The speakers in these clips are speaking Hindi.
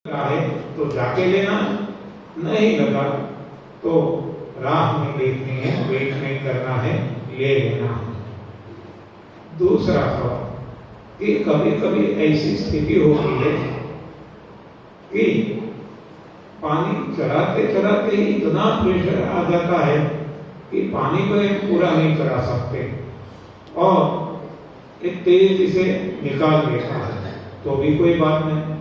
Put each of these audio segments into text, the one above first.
है तो जाके लेना, नहीं लगा तो राह में देखनी है, वेट नहीं करना है, ले लेना है। दूसरा सवाल कि कभी कभी ऐसी स्थिति होती है कि पानी चढ़ाते चढ़ाते ही इतना प्रेशर आ जाता है कि पानी को एक पूरा नहीं चढ़ा सकते और एक तेजी से निकाल देता है, तो भी कोई बात नहीं।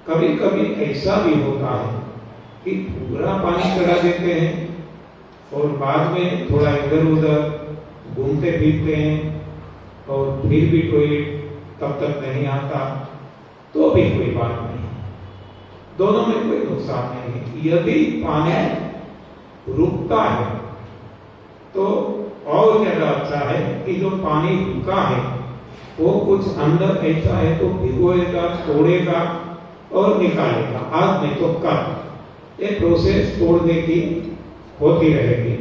कभी कभी ऐसा भी होता है कि पूरा पानी चढ़ा देते हैं और बाद में थोड़ा इधर उधर घूमते फिरते हैं और फिर भी कोई तब तक नहीं आता, तो भी कोई बात नहीं, दोनों में कोई नुकसान नहीं है। यदि पानी रुकता है तो और ज्यादा अच्छा है कि जो पानी रुका है वो कुछ अंदर ऐसा है तो भिगोएगा, तोड़ेगा और निकालेगा, आज नहीं तो कल। ये प्रोसेस तोड़ने की होती रहेगी।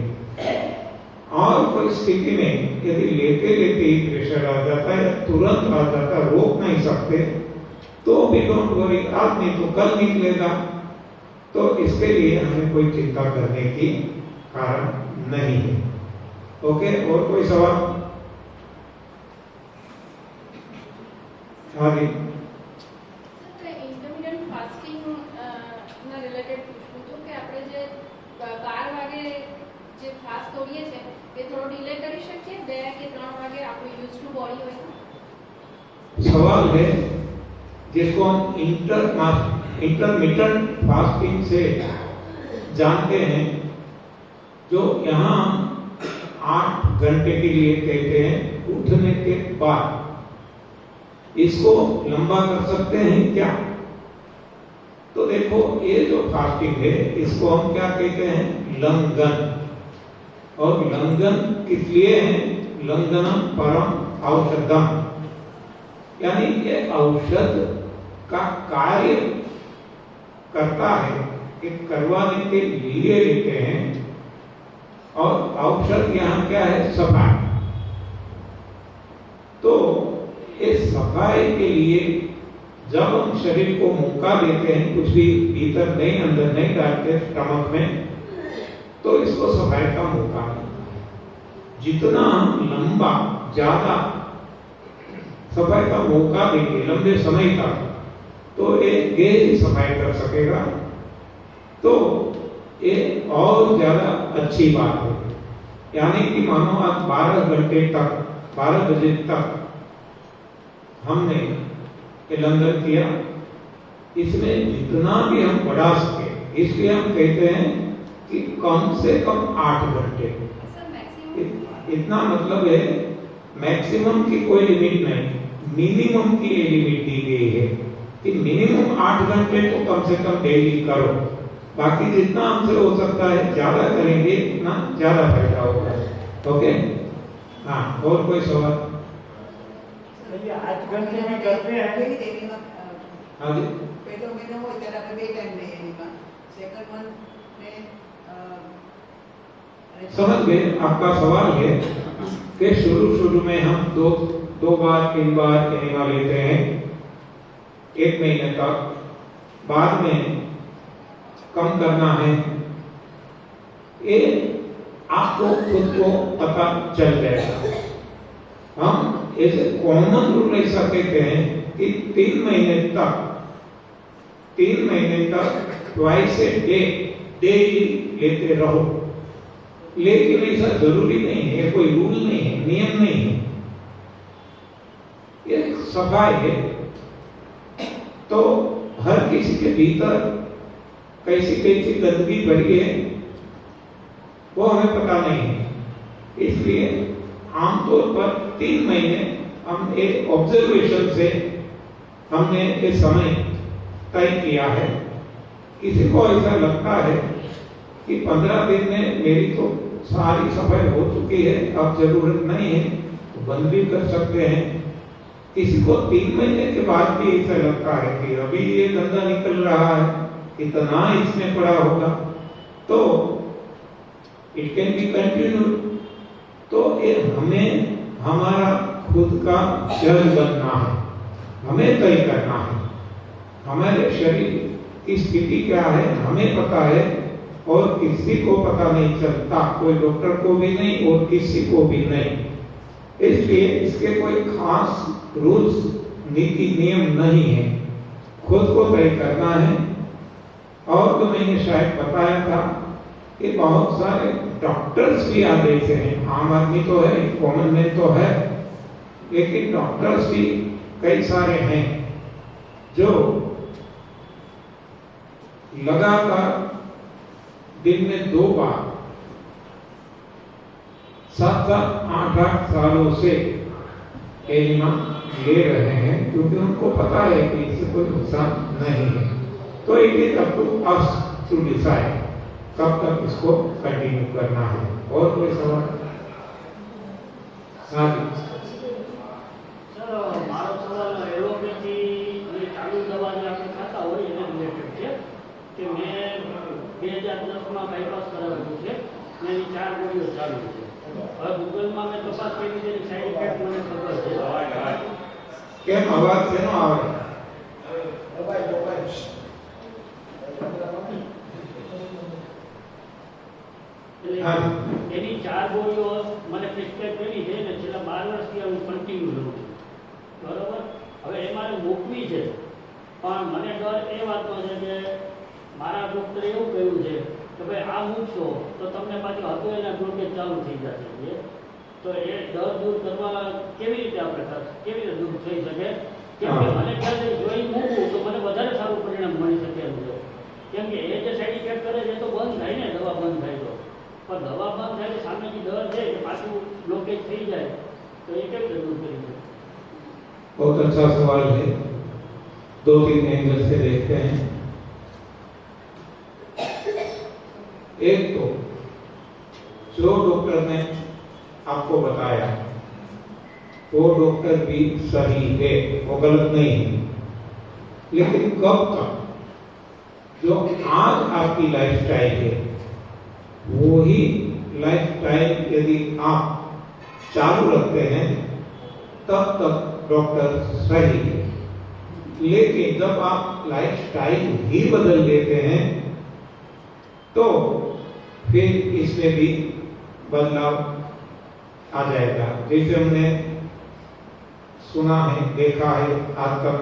और कोई स्थिति में यदि लेते लेते ही प्रेशर आ जाता है, तुरंत आ जाता है, रोक नहीं सकते, तो भी डोंट वरी, आज नहीं तो कल निकलेगा। तो इसके लिए हमें कोई चिंता करने की कारण नहीं है। ओके, और कोई सवाल? हाँ जी, सवाल है जिसको हम इंटरमिटेंट फास्टिंग से जानते हैं, जो यहाँ 8 घंटे के लिए कहते हैं उठने के बाद। इसको लंबा कर सकते हैं क्या? तो देखो, ये जो फास्टिंग है इसको हम क्या कहते हैं? लंघन। और लंघन किस लिए है? लंघनम परम औषधम, यानी ये औषध का कार्य करता है कि करवाने के लिए लेते हैं। और औषध यहाँ क्या है? सफाई। तो इस सफाई के लिए जब हम शरीर को मौका देते हैं, कुछ भी भीतर नहीं, अंदर नहीं डालते स्टमक में, तो इसको सफाई का मौका मिलता है। जितना हम लंबा ज्यादा सफाई का मौका देंगे लंबे समय तक, तो एक गेज सफाई कर सकेगा, तो ये और ज्यादा अच्छी बात है। यानी कि मानो आज 12 घंटे तक, 12 बजे तक हमने ये लंघन किया, इसमें जितना भी हम बढ़ा सके, इसलिए हम कहते हैं कि कम से कम 8 घंटे। इतना मतलब है, मैक्सिमम की कोई लिमिट नहीं, मिनिमम की लिमिट दी गई है कि मिनिमम 8 घंटे तो कम से कम डेली करो। बाकी जितना हमसे हो सकता है ज्यादा करेंगे, इतना ज्यादा फायदा होगा। ओके, हाँ, और कोई सवाल? 8 घंटे में करते हैं। हाँ जी, पहले महीना हो ત્યારે આપણે 2 ટાઈમ લઈએ એમાં સેકન્ડ મંથ ને समझ गए। आपका सवाल है कि शुरू में हम दो बार 3 बार एनिमा लेते हैं 1 महीने तक, बाद में कम करना है। ये आपको खुद को पता चल जाएगा। हम ऐसे कॉमन रूल ऐसा कहते हैं कि 3 महीने तक ट्वाइस ए डे डेली लेते रहो। लेकिन ऐसा जरूरी नहीं है, कोई रूल नहीं है, नियम नहीं है, ये सफाई है। तो हर किसी के भीतर कैसी कैसी गंदगी भरी है वो हमें पता नहीं है, इसलिए आमतौर पर 3 महीने हम एक ऑब्जर्वेशन से हमने ये समय तय किया है। किसी को ऐसा लगता है कि 15 दिन में मेरी तो सारी सफाई हो चुकी है, अब जरूरत नहीं है, तो बंद भी कर सकते हैं। किसी को 3 महीने के बाद भी ऐसा लगता है कि अभी ये गंदा निकल रहा है, इतना इसमें पड़ा होगा, तो इट कैन बी कंटिन्यू। तो ये हमें हमारा खुद का जज बनना है, हमें तय करना है। हमारे शरीर की स्थिति क्या है हमें पता है और किसी को पता नहीं चलता, कोई डॉक्टर को भी नहीं और किसी को भी नहीं। इसलिए इसके कोई खास रूल्स नीति नियम नहीं है, खुद को तय करना है। और तो मैंने शायद बताया था कि बहुत सारे डॉक्टर्स भी आ गए हैं, आम आदमी तो है, कॉमन मैन तो है, लेकिन डॉक्टर्स भी कई सारे हैं जो लगातार दिन में 2 बार 7-7, 8-8 सालों से एनिमा ले रहे हैं, क्योंकि उनको पता है कि इससे कोई नुकसान नहीं है। तो it is up to us to decide कब तक इसको कंटिन्यू करना है। और कोई सवाल? हाँ जी सर, मारो सवाल एलोपैथी चालू दवा जो આપણે ખાતા હોય એને રિલેટેડ છે કે મેં 2010 માં બાયપાસ કરાવેલું છે ને એની 4 ગોળીઓ ચાલુ છે। હવે ગૂગલમાં મેં તપાસ કરી છે, સાઈડ ઇફેક્ટ મને ખબર છે। કેમ અવાજ કેનો આવે? એની 4 ગોળીઓ મને પ્રિસ્ક્રાઇબ કરી છે ને છેલ્લા 12 વર્ષથી હું કન્ટિન્યુ લઉં છું, બરોબર। હવે એ મારે મૂકવી છે, પણ મને ડર એ વાતનો છે કે મારા ડૉક્ટરે એવું કહ્યું છે કે ભાઈ આ મૂકશો તો તમને પાછું હતું એના બ્લોકેજ ચાલુ થઈ જશે। તો એ ડર દૂર કરવા કેવી રીતે આપણે કેવી રીતે દૂર થઈ શકે? કેમ કે મને ખ્યાલ છે જો એ મૂકવું તો મને વધારે સારું પરિણામ મળી શકે એમ છે, કેમ કે એ જે સાઈડ ઇફેક્ટ કરે છે એ તો બંધ થાય ને, દવા બંધ થાય તો, પણ દવા બંધ થાય તો સામેથી ડર છે કે પાછું બ્લોકેજ થઈ જાય, તો એ કેવી રીતે દૂર કરી શકે? बहुत अच्छा सवाल है, 2-3 एंगल से देखते हैं। एक तो जो डॉक्टर ने आपको बताया वो डॉक्टर भी सही है, वो गलत नहीं है, लेकिन कब तक जो आज आपकी लाइफस्टाइल है वो ही लाइफस्टाइल यदि आप चालू रखते हैं तब तक डॉक्टर सही है। लेकिन जब आप लाइफस्टाइल ही बदल देते हैं तो फिर इसमें भी बदलाव आ जाएगा। जैसे हमने सुना है, देखा है, आज तक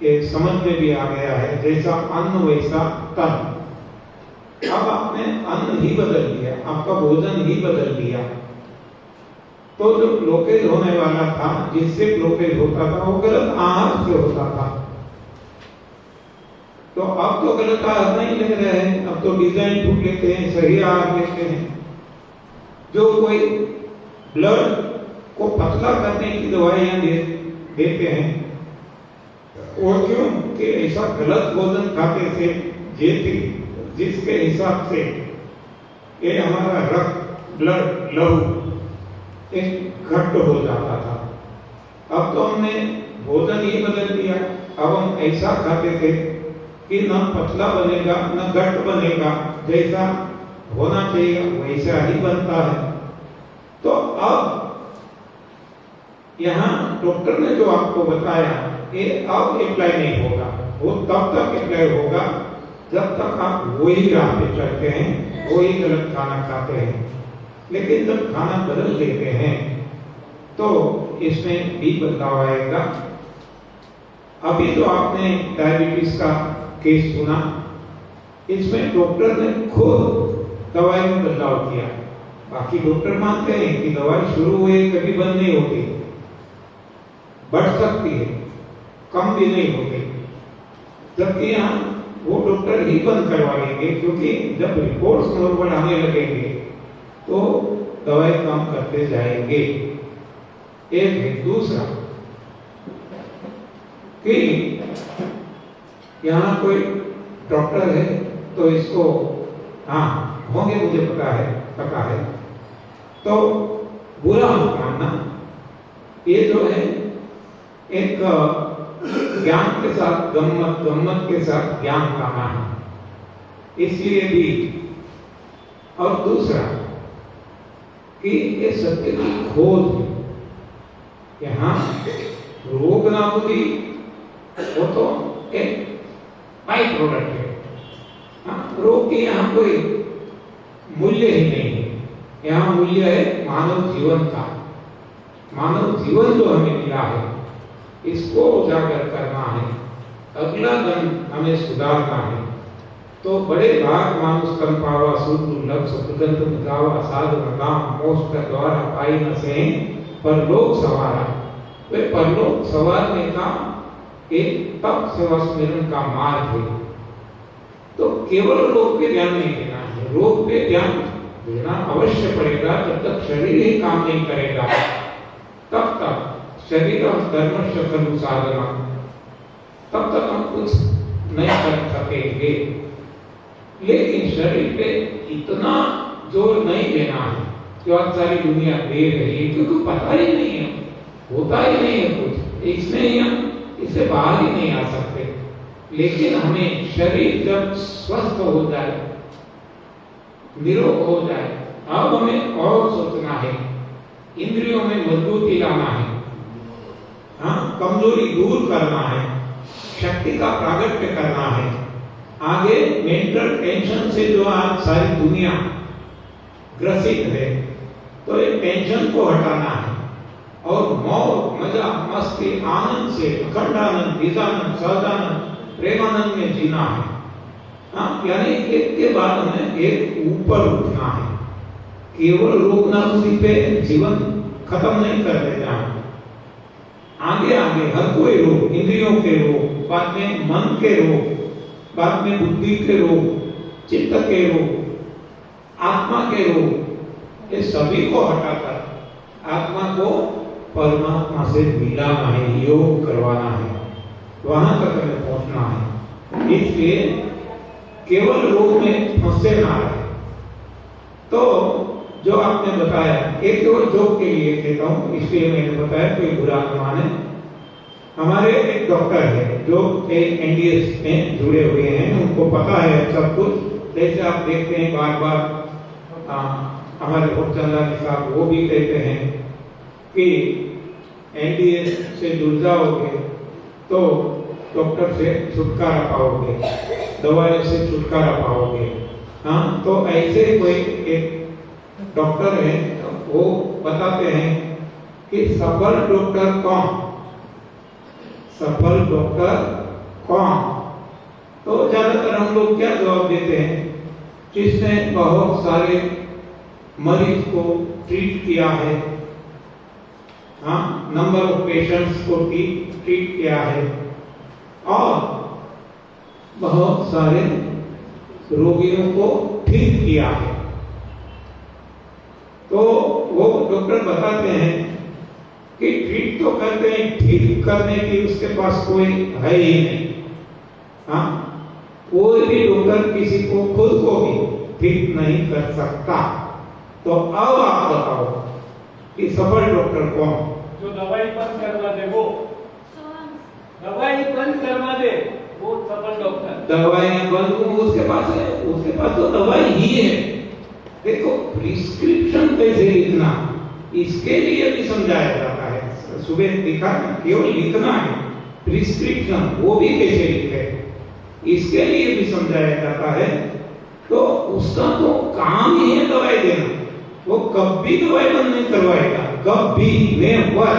ये समझ में भी आ गया है, जैसा अन्न वैसा तन। अब आपने अन्न ही बदल दिया, आपका भोजन ही बदल दिया, तो जो ब्लॉकेज होने वाला था, जिससे ब्लॉकेज होता था वो गलत आहार से होता था। तो अब तो गलत आहार नहीं ले रहे हैं, अब तो डिजाइन फूड लेते हैं, सही आहार लेते हैं। जो कोई ब्लड को पतला करने की दवाइयां देते हैं, और क्यों कि ऐसा गलत भोजन खाते थे जिसके हिसाब से ये हमारा रक्त ब्लड लहू एक घट हो जाता था। अब तो हमने भोजन ही बदल दिया, अब हम ऐसा खाते थे कि न पतला बनेगा न घट बनेगा, जैसा होना चाहिए वैसा ही बनता है। तो अब यहाँ डॉक्टर ने जो आपको बताया ये अब अप्लाई नहीं होगा, वो तब तक अप्लाई होगा जब तक आप वही राह पे चलते हैं, वही गलत खाना खाते हैं। लेकिन जब खाना बदल देते हैं तो इसमें भी बदलाव आएगा। अभी जो आपने डायबिटीज का केस सुना, इसमें डॉक्टर ने खुद दवाई में बदलाव किया। बाकी डॉक्टर मानते हैं कि दवाई शुरू हुई कभी बंद नहीं होती, बढ़ सकती है, कम भी नहीं होती, जबकि यहाँ वो डॉक्टर ही बंद करवा लेंगे, क्योंकि जब रिपोर्ट्स नॉर्मल आने लगेंगे तो दवाई कम करते जाएंगे। एक है। दूसरा कि यहाँ कोई डॉक्टर है तो इसको हाँ होंगे, मुझे पता है, तो बुरा मत मानना। ये जो है एक ज्ञान के साथ गम्मत के साथ ज्ञान पाना है, इसलिए भी। और दूसरा कि ये सत्य की खोज है। यहाँ रोग नाबूदी वो तो एक बाई प्रोडक्ट है। रोग के यहाँ कोई मूल्य ही नहीं है, यहाँ मूल्य है मानव जीवन का। मानव जीवन जो हमें मिला है इसको उजागर करना है, अगला दिन हमें सुधारना है। तो बड़े भाग मानुष कम पावा, सुर दुर्लभ सतगंत गावा, साधु नाम मोक्ष द्वारा पाई न से परलोक सवारा। वे परलोक सवारने का एक तप सेवा स्मरण का मार्ग है। तो केवल रोग पे ध्यान नहीं देना है, रोग पे ध्यान देना अवश्य पड़ेगा। जब तक शरीर ही काम नहीं करेगा तब तक शरीर धर्म खलु साधना, तब तक हम कुछ नहीं कर सकेंगे। लेकिन शरीर पे इतना जोर नहीं देना है जो आज सारी दुनिया दे रही है, क्योंकि पता ही नहीं है, होता ही नहीं है कुछ, इसमें हम इससे बाहर ही नहीं आ सकते। लेकिन हमें शरीर जब स्वस्थ हो जाए, निरोग हो जाए, अब हमें और सोचना है, इंद्रियों में मजबूती लाना है, कमजोरी दूर करना है, शक्ति का प्रागट्य करना है। आगे मेंटल टेंशन से जो आज सारी दुनिया ग्रसित है, तो ये टेंशन को हटाना है और मौज मजा मस्ती आनंद से अखंड आनंद, निजानंद, सहजानंद, प्रेमानंद में जीना है। यानी एक के बाद हमें एक ऊपर उठना है। केवल रोग नाबूदी पे जीवन खत्म नहीं कर देना है। आगे आगे हर कोई रोग, इंद्रियों के रोग, बाद में मन के रोग, बाद में बुद्धि के रोग, चित्त के रोग, आत्मा के रोग, ये सभी को हटाकर आत्मा को परमात्मा से मिलाना है, योग करवाना है, वहां तक हमें पहुंचना है। इसलिए केवल रोग में फंसे ना रहे। तो जो आपने बताया, एक केवल जोक के लिए कहता हूं, इसलिए मैंने बताया, कोई बुरा न माने। हमारे एक डॉक्टर है जो एनडीएस में जुड़े हुए हैं, उनको पता है सब कुछ। जैसे आप देखते हैं बार बार हमारे चंद्रानी साहब वो भी कहते हैं कि एनडीएस से जुड़ जाओगे तो डॉक्टर से छुटकारा पाओगे, दवाइयों से छुटकारा पाओगे। तो ऐसे कोई एक डॉक्टर है, वो बताते हैं कि सफल डॉक्टर कौन, सफल डॉक्टर कौन। तो ज्यादातर हम लोग क्या जवाब देते हैं, जिसने बहुत सारे मरीज को ट्रीट किया है, नंबर ऑफ पेशेंट्स को ट्रीट किया है और बहुत सारे रोगियों को ठीक किया है। तो वो डॉक्टर बताते हैं कि ट्रीट तो करते हैं, ठीक करने की उसके पास कोई है ही नहीं। कोई भी डॉक्टर किसी को खुद को भी ठीक नहीं कर सकता। तो अब आप बताओ कि सफल डॉक्टर कौन? जो दवाई बंद करवा दे, वो दवाई बंद करवा दे, वो सफल डॉक्टर। दवाई बंद, उसके पास तो दवाई ही है। देखो प्रिस्क्रिप्शन कैसे लिखना, इसके लिए भी समझाया जाता है। सुबह दिखा, केवल लिखना है, प्रिस्क्रिप्शन वो भी कैसे लिखे, इसके लिए भी समझाया जाता है। तो उसका तो काम ही है दवाई देना, वो कभी दवाई बंद नहीं करवाएगा, कभी नेवर,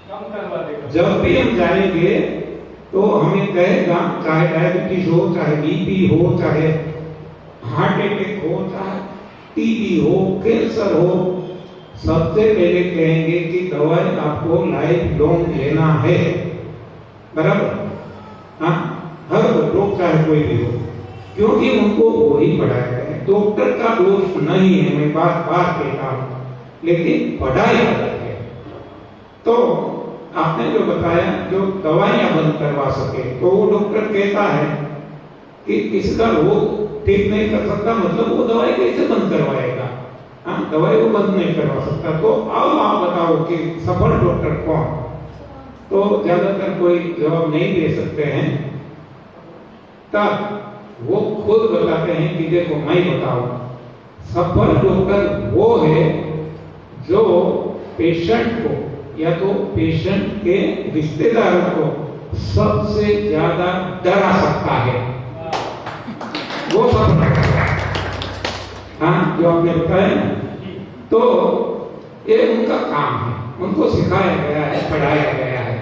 कम करवा देगा। जब भी हम जाएंगे तो हमें कहेगा, चाहे डायबिटीज हो, चाहे बीपी हो, चाहे हार्ट अटैक हो, चाहे टीबी हो, कैंसर हो, सबसे पहले कहेंगे कि दवाई आपको लाइफ लॉन्ग लेना है, बराबर। हर रोग चाहे कोई भी हो, क्योंकि उनको वही पढ़ाया है। डॉक्टर का दोष नहीं है, मैं बार बार कहता हूं, लेकिन पढ़ाई अलग है। तो आपने जो बताया, जो दवाइयां बंद करवा सके, तो वो डॉक्टर कहता है कि किसी का रोग ठीक नहीं कर सकता, मतलब वो दवाई कैसे बंद करवाएगा? दवाई वो बंद नहीं करवा सकता। तो अब आप बताओ कि सफल डॉक्टर कौन? तो ज्यादातर कोई जवाब नहीं दे सकते हैं। तब वो खुद बताते हैं कि देखो मैं बताऊं, सफल डॉक्टर वो है जो पेशेंट को या तो पेशेंट के रिश्तेदारों को सबसे ज्यादा डरा सकता है, वो सपना। हाँ, जो आपने बताया ना, तो ये उनका काम है, उनको सिखाया गया है, पढ़ाया गया है।